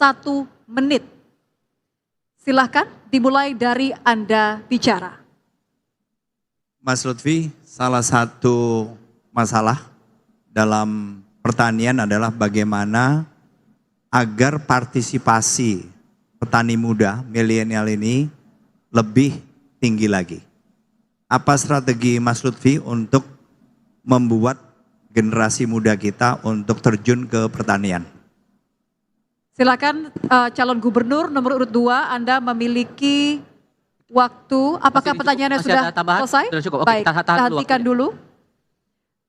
1 menit. Silahkan dimulai dari Anda bicara. Mas Lutfi, salah satu masalah dalam pertanian adalah bagaimana agar partisipasi petani muda milenial ini lebih tinggi lagi. Apa strategi Mas Lutfi untuk membuat generasi muda kita untuk terjun ke pertanian? Silakan calon gubernur nomor urut 2, Anda memiliki waktu. Apakah pertanyaannya sudah selesai? Sudah cukup. Oke, Baik, kita hentikan dulu.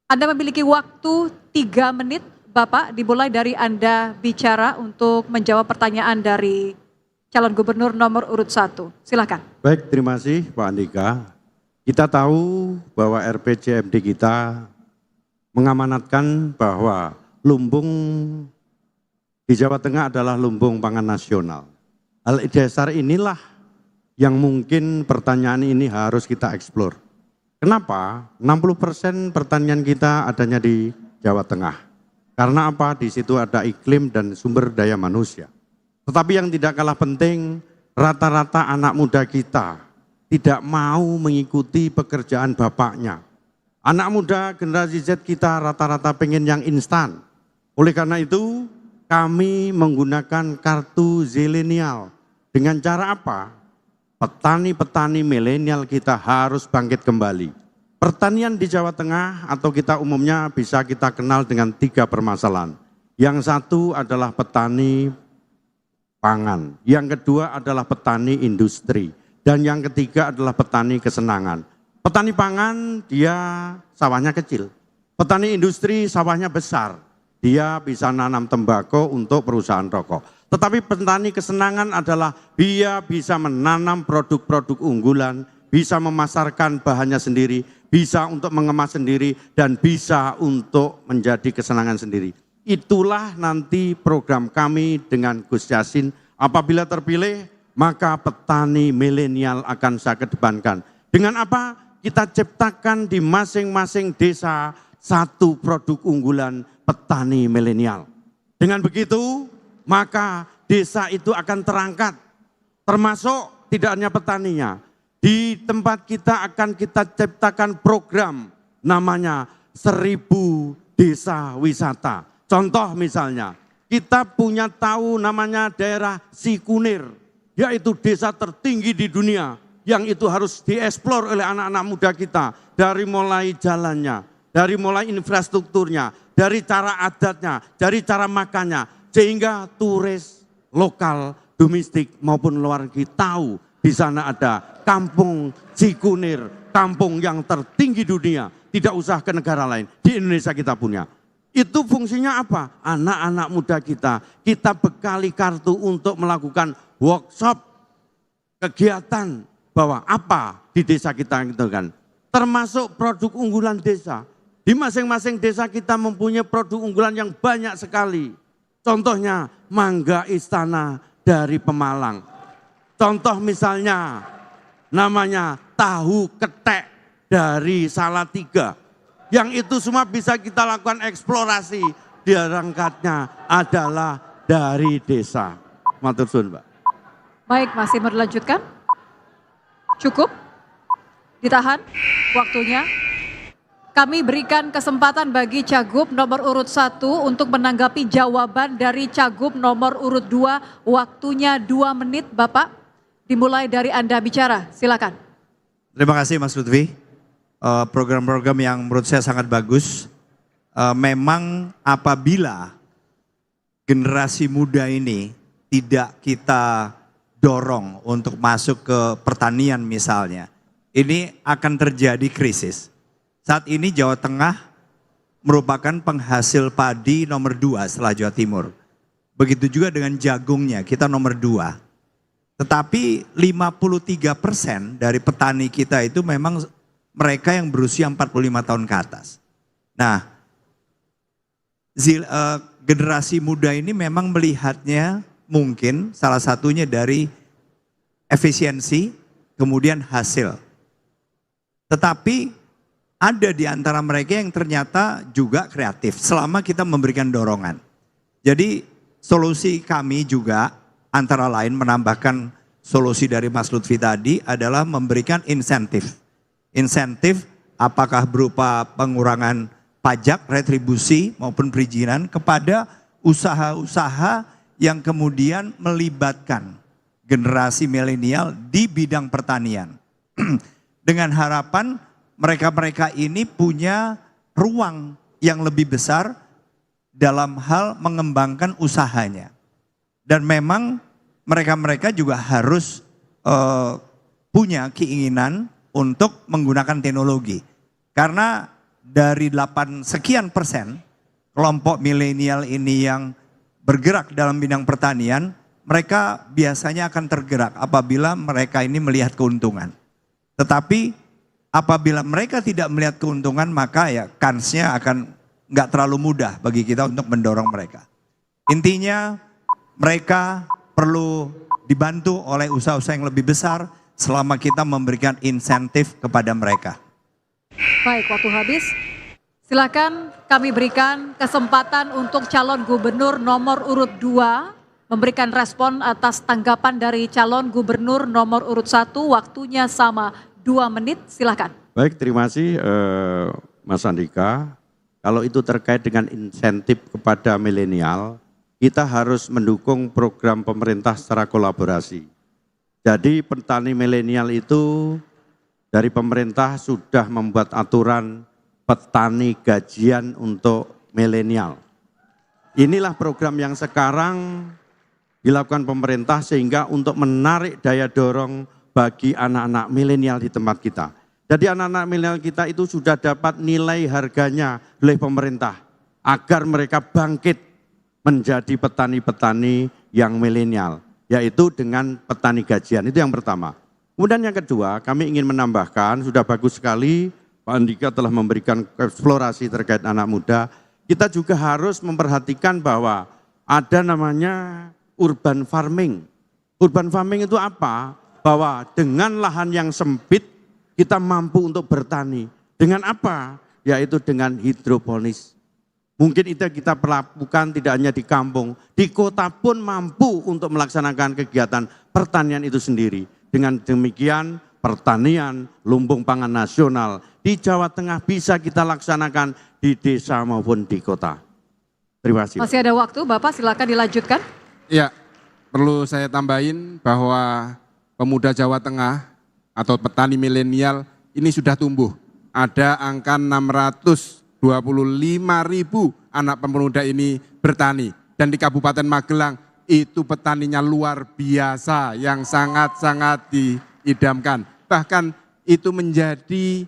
Anda memiliki waktu 3 menit, Bapak, dimulai dari Anda bicara untuk menjawab pertanyaan dari calon gubernur nomor urut 1. Silakan. Baik, terima kasih Pak Andika. Kita tahu bahwa RPJMD kita mengamanatkan bahwa lumbung di Jawa Tengah adalah lumbung pangan nasional. Hal dasar inilah yang mungkin pertanyaan ini harus kita eksplor. Kenapa 60% pertanian kita adanya di Jawa Tengah? Karena apa? Di situ ada iklim dan sumber daya manusia. Tetapi yang tidak kalah penting, rata-rata anak muda kita tidak mau mengikuti pekerjaan bapaknya. Anak muda generasi Z kita rata-rata pengen yang instan. Oleh karena itu, kami menggunakan kartu zilenial. Dengan cara apa? Petani-petani milenial kita harus bangkit kembali. Pertanian di Jawa Tengah atau kita umumnya bisa kita kenal dengan 3 permasalahan. Yang satu adalah petani pangan, yang kedua adalah petani industri, dan yang ketiga adalah petani kesenangan. Petani pangan dia sawahnya kecil, petani industri sawahnya besar. Dia bisa nanam tembakau untuk perusahaan rokok. Tetapi petani kesenangan adalah dia bisa menanam produk-produk unggulan, bisa memasarkan bahannya sendiri, bisa untuk mengemas sendiri, dan bisa untuk menjadi kesenangan sendiri. Itulah nanti program kami dengan Gus Yassin. Apabila terpilih, maka petani milenial akan saya kedepankan. Dengan apa? Kita ciptakan di masing-masing desa satu produk unggulan petani milenial. Dengan begitu, maka desa itu akan terangkat, termasuk tidak hanya petaninya. Di tempat kita akan kita ciptakan program namanya 1000 desa wisata. Contoh misalnya, kita punya tahu namanya daerah Sikunir, yaitu desa tertinggi di dunia, yang itu harus dieksplor oleh anak-anak muda kita, dari mulai jalannya, dari mulai infrastrukturnya, dari cara adatnya, dari cara makannya, sehingga turis lokal, domestik maupun luar negeri tahu di sana ada kampung Sikunir, kampung yang tertinggi dunia, tidak usah ke negara lain, di Indonesia kita punya. Itu fungsinya apa? Anak-anak muda kita bekali kartu untuk melakukan workshop, kegiatan bahwa apa di desa kita gitu kan. Termasuk produk unggulan desa. Di masing-masing desa kita mempunyai produk unggulan yang banyak sekali. Contohnya mangga istana dari Pemalang. Contoh misalnya namanya tahu ketek dari Salatiga. Yang itu semua bisa kita lakukan eksplorasi. Diangkatnya adalah dari desa. Matur suwun, Pak. Baik, masih mau dilanjutkan? Cukup? Ditahan waktunya. Kami berikan kesempatan bagi Cagup nomor urut 1 untuk menanggapi jawaban dari Cagup nomor urut 2. Waktunya 2 menit, Bapak. Dimulai dari Anda bicara, silakan. Terima kasih Mas Lutfi. Program-program yang menurut saya sangat bagus. Memang apabila generasi muda ini tidak kita dorong untuk masuk ke pertanian misalnya, ini akan terjadi krisis. Saat ini Jawa Tengah merupakan penghasil padi nomor 2 setelah Jawa Timur. Begitu juga dengan jagungnya, kita nomor 2. Tetapi 53% dari petani kita itu memang mereka yang berusia 45 tahun ke atas. Nah, generasi muda ini memang melihatnya mungkin salah satunya dari efisiensi, kemudian hasil. Tetapi ada di antara mereka yang ternyata juga kreatif selama kita memberikan dorongan. Jadi solusi kami juga antara lain menambahkan solusi dari Mas Lutfi tadi adalah memberikan insentif. Insentif apakah berupa pengurangan pajak, retribusi maupun perizinan kepada usaha-usaha yang kemudian melibatkan generasi milenial di bidang pertanian. Dengan harapan mereka-mereka ini punya ruang yang lebih besar dalam hal mengembangkan usahanya. Dan memang mereka-mereka juga harus punya keinginan untuk menggunakan teknologi. Karena dari 8 sekian persen kelompok milenial ini yang bergerak dalam bidang pertanian, mereka biasanya akan tergerak apabila mereka ini melihat keuntungan. Tetapi apabila mereka tidak melihat keuntungan, maka ya kansnya akan nggak terlalu mudah bagi kita untuk mendorong mereka. Intinya mereka perlu dibantu oleh usaha-usaha yang lebih besar selama kita memberikan insentif kepada mereka. Baik, waktu habis. Silakan kami berikan kesempatan untuk calon gubernur nomor urut 2 memberikan respon atas tanggapan dari calon gubernur nomor urut 1. Waktunya sama 2 menit, silakan. Baik, terima kasih Mas Andika. Kalau itu terkait dengan insentif kepada milenial, kita harus mendukung program pemerintah secara kolaborasi. Jadi petani milenial itu dari pemerintah sudah membuat aturan petani gajian untuk milenial. Inilah program yang sekarang dilakukan pemerintah sehingga untuk menarik daya dorong bagi anak-anak milenial di tempat kita. Jadi anak-anak milenial kita itu sudah dapat nilai harganya oleh pemerintah agar mereka bangkit menjadi petani-petani yang milenial, yaitu dengan petani gajian. Itu yang pertama. Kemudian yang kedua, kami ingin menambahkan, sudah bagus sekali Pak Andika telah memberikan eksplorasi terkait anak muda. Kita juga harus memperhatikan bahwa ada namanya urban farming. Urban farming itu apa? Bahwa dengan lahan yang sempit kita mampu untuk bertani. Dengan apa? Yaitu dengan hidroponis. Mungkin itu kita lakukan tidak hanya di kampung, di kota pun mampu untuk melaksanakan kegiatan pertanian itu sendiri. Dengan demikian pertanian, lumbung pangan nasional di Jawa Tengah bisa kita laksanakan di desa maupun di kota. Terima kasih. Masih ada waktu, Bapak silakan dilanjutkan. Ya, perlu saya tambahin bahwa pemuda Jawa Tengah atau petani milenial ini sudah tumbuh. Ada angka 625.000 anak pemuda ini bertani. Dan di Kabupaten Magelang itu petaninya luar biasa yang sangat-sangat diidamkan. Bahkan itu menjadi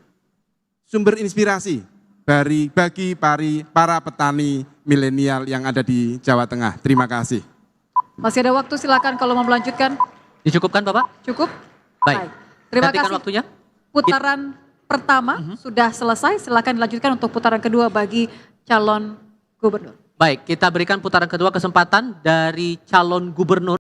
sumber inspirasi bagi para petani milenial yang ada di Jawa Tengah. Terima kasih. Masih ada waktu, silakan kalau mau melanjutkan. Dicukupkan Bapak? Cukup? Baik. Terima Gantikan kasih. waktunya. Putaran pertama sudah selesai, silakan dilanjutkan untuk putaran kedua bagi calon gubernur. Baik, kita berikan putaran kedua kesempatan dari calon gubernur.